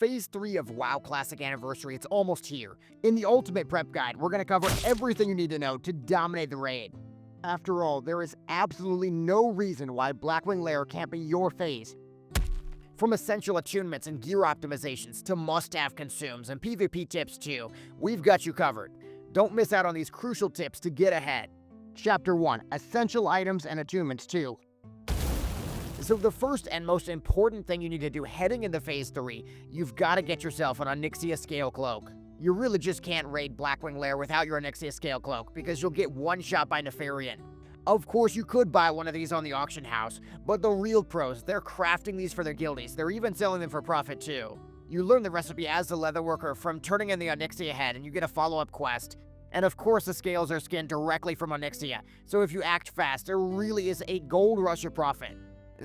Phase 3 of WoW Classic Anniversary, it's almost here. In the Ultimate Prep Guide, we're going to cover everything you need to know to dominate the raid. After all, there is absolutely no reason why Blackwing Lair can't be your phase. From essential attunements and gear optimizations to must-have consumes and PvP tips too, we've got you covered. Don't miss out on these crucial tips to get ahead. Chapter 1. Essential items and attunements 2. So the first and most important thing you need to do heading into Phase 3, you've got to get yourself an Onyxia Scale Cloak. You really just can't raid Blackwing Lair without your Onyxia Scale Cloak, because you'll get one-shot by Nefarian. Of course, you could buy one of these on the auction house, but the real pros, they're crafting these for their guildies. They're even selling them for profit too. You learn the recipe as the leatherworker from turning in the Onyxia head, and you get a follow-up quest. And of course, the scales are skinned directly from Onyxia, so if you act fast, there really is a gold rush of profit.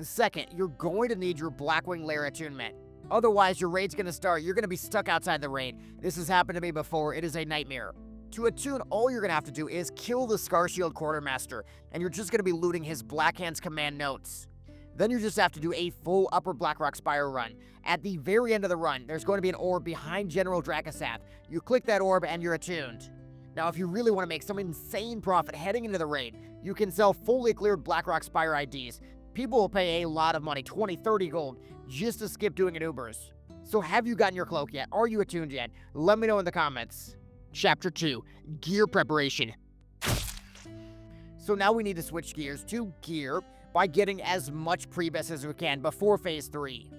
Second, you're going to need your Blackwing Lair attunement. Otherwise, your raid's gonna start, you're gonna be stuck outside the raid. This has happened to me before, it is a nightmare. To attune, all you're gonna have to do is kill the Scarshield Quartermaster, and you're just gonna be looting his Blackhand's command notes. Then you just have to do a full Upper Blackrock Spire run. At the very end of the run, there's going to be an orb behind General Dracasath. You click that orb and you're attuned. Now, if you really want to make some insane profit heading into the raid, you can sell fully cleared Blackrock Spire IDs. People will pay a lot of money, 20, 30 gold, just to skip doing an Ubers. So have you gotten your cloak yet? Are you attuned yet? Let me know in the comments. Chapter 2. Gear Preparation. So now we need to switch gears to gear by getting as much pre-best as we can before Phase 3.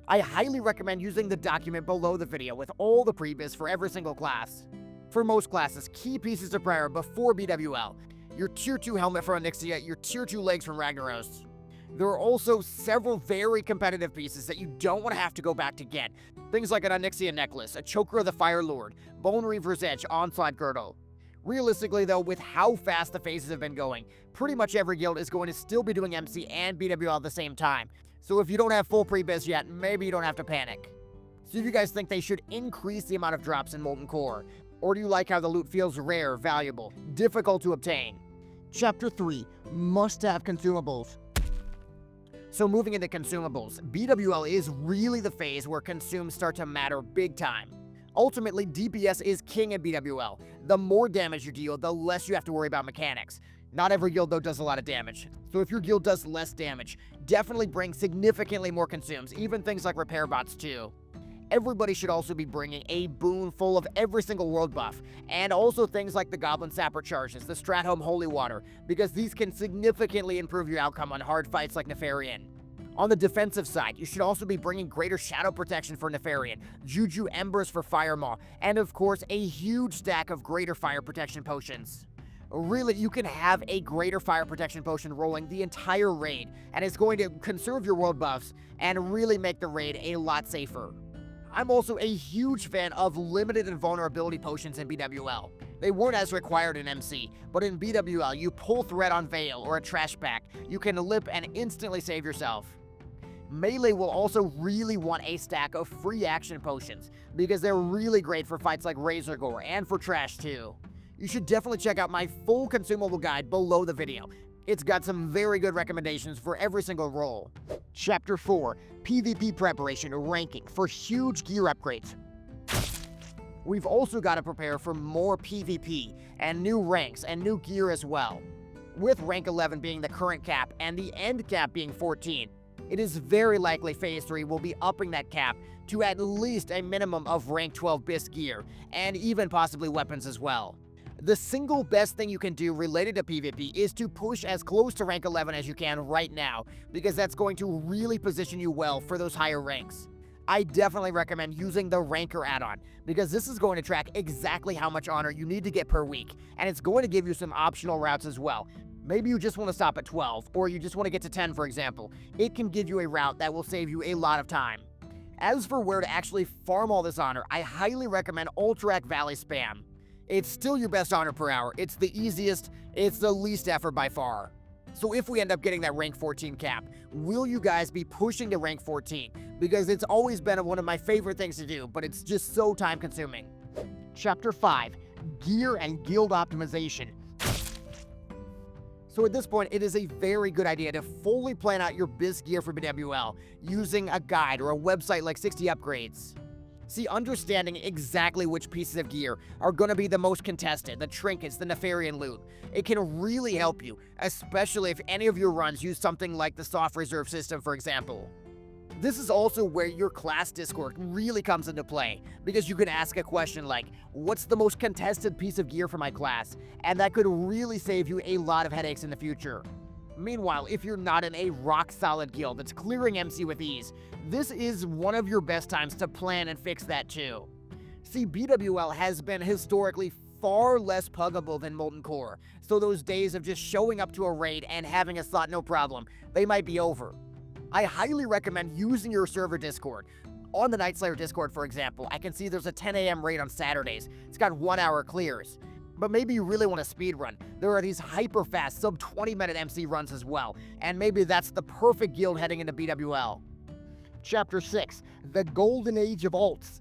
I highly recommend using the document below the video with all the pre-best for every single class. For most classes, key pieces to prior before BWL. Your Tier 2 helmet from Onyxia, your Tier 2 legs from Ragnaros. There are also several very competitive pieces that you don't want to have to go back to get. Things like an Onyxia necklace, a Choker of the Fire Lord, Bone Reaver's Edge, Onslaught Girdle. Realistically though, with how fast the phases have been going, pretty much every guild is going to still be doing MC and BWL at the same time. So if you don't have full pre-biz yet, maybe you don't have to panic. So do you guys think they should increase the amount of drops in Molten Core? Or do you like how the loot feels rare, valuable, difficult to obtain? Chapter 3. Must-have consumables. So moving into consumables, BWL is really the phase where consumes start to matter big time. Ultimately, DPS is king in BWL. The more damage you deal, the less you have to worry about mechanics. Not every guild though does a lot of damage, so if your guild does less damage, definitely bring significantly more consumes, even things like repair bots too. Everybody should also be bringing a boon full of every single world buff, and also things like the Goblin Sapper charges, the Stratholme Holy Water, because these can significantly improve your outcome on hard fights like Nefarian. On the defensive side, you should also be bringing greater shadow protection for Nefarian, Juju Embers for Firemaw, and of course a huge stack of greater fire protection potions. Really, you can have a greater fire protection potion rolling the entire raid, and it's going to conserve your world buffs and really make the raid a lot safer. I'm also a huge fan of limited invulnerability potions in BWL. They weren't as required in MC, but in BWL, you pull thread on Veil or a trash pack, you can lip and instantly save yourself. Melee will also really want a stack of free action potions, because they're really great for fights like Razor Gore and for trash too. You should definitely check out my full consumable guide below the video. It's got some very good recommendations for every single role. Chapter 4. PvP Preparation Ranking for huge gear upgrades. We've also got to prepare for more PvP and new ranks and new gear as well. With rank 11 being the current cap and the end cap being 14, it is very likely Phase 3 will be upping that cap to at least a minimum of rank 12 BIS gear, and even possibly weapons as well. The single best thing you can do related to PvP is to push as close to rank 11 as you can right now, because that's going to really position you well for those higher ranks. I definitely recommend using the Ranker add-on, because this is going to track exactly how much honor you need to get per week, and it's going to give you some optional routes as well. Maybe you just want to stop at 12, or you just want to get to 10 for example. It can give you a route that will save you a lot of time. As for where to actually farm all this honor, I highly recommend Ultrac Valley Spam. It's still your best honor per hour, it's the easiest, it's the least effort by far. So if we end up getting that rank 14 cap, will you guys be pushing to rank 14? Because it's always been one of my favorite things to do, but it's just so time consuming. Chapter 5. Gear and Guild Optimization. So at this point, it is a very good idea to fully plan out your BIS gear for BWL using a guide or a website like 60 Upgrades. See, understanding exactly which pieces of gear are going to be the most contested, the trinkets, the Nefarian loot, it can really help you, especially if any of your runs use something like the soft reserve system, for example. This is also where your class Discord really comes into play, because you can ask a question like, what's the most contested piece of gear for my class? And that could really save you a lot of headaches in the future. Meanwhile, if you're not in a rock-solid guild that's clearing MC with ease, this is one of your best times to plan and fix that too. See, BWL has been historically far less puggable than Molten Core, so those days of just showing up to a raid and having a slot no problem, they might be over. I highly recommend using your server Discord. On the Nightslayer Discord, for example, I can see there's a 10 a.m. raid on Saturdays. It's got 1 hour clears. But maybe you really want to speedrun. There are these hyper-fast, sub-20-minute MC runs as well, and maybe that's the perfect guild heading into BWL. Chapter 6, The Golden Age of Alts.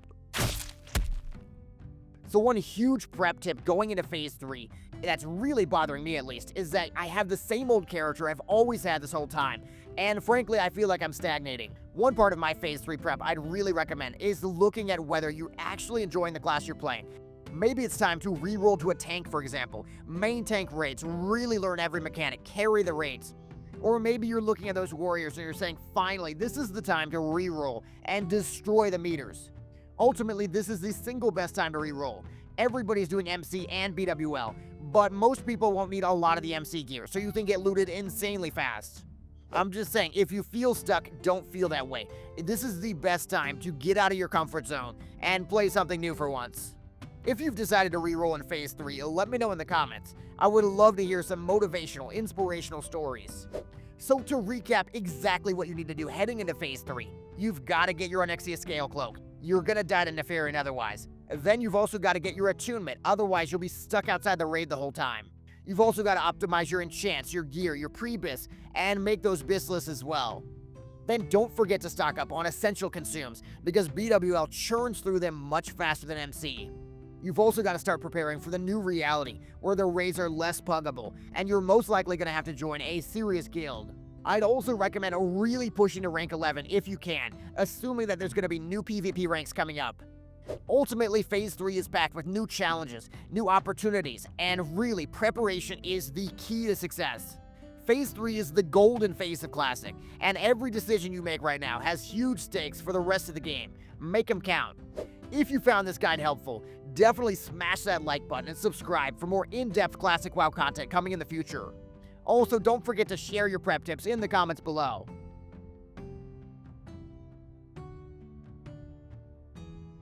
So one huge prep tip going into Phase 3, that's really bothering me at least, is that I have the same old character I've always had this whole time, and frankly I feel like I'm stagnating. One part of my Phase 3 prep I'd really recommend is looking at whether you're actually enjoying the class you're playing. Maybe it's time to reroll to a tank, for example. Main tank raids, really learn every mechanic, carry the raids. Or maybe you're looking at those warriors and you're saying, finally, this is the time to reroll and destroy the meters. Ultimately, this is the single best time to reroll. Everybody's doing MC and BWL, but most people won't need a lot of the MC gear, so you can get looted insanely fast. I'm just saying, if you feel stuck, don't feel that way. This is the best time to get out of your comfort zone and play something new for once. If you've decided to reroll in Phase 3, let me know in the comments. I would love to hear some motivational, inspirational stories. So to recap exactly what you need to do heading into Phase 3, you've got to get your Onyxia Scale Cloak. You're gonna die to Nefarian otherwise. Then you've also got to get your Attunement, otherwise you'll be stuck outside the raid the whole time. You've also got to optimize your enchants, your gear, your pre-bis, and make those bis lists as well. Then don't forget to stock up on essential consumes, because BWL churns through them much faster than MC. You've also got to start preparing for the new reality, where the raids are less puggable, and you're most likely going to have to join a serious guild. I'd also recommend really pushing to rank 11 if you can, assuming that there's going to be new PvP ranks coming up. Ultimately, Phase 3 is packed with new challenges, new opportunities, and really, preparation is the key to success. Phase 3 is the golden phase of Classic, and every decision you make right now has huge stakes for the rest of the game. Make them count. If you found this guide helpful, definitely smash that like button and subscribe for more in-depth Classic WoW content coming in the future. Also, don't forget to share your prep tips in the comments below.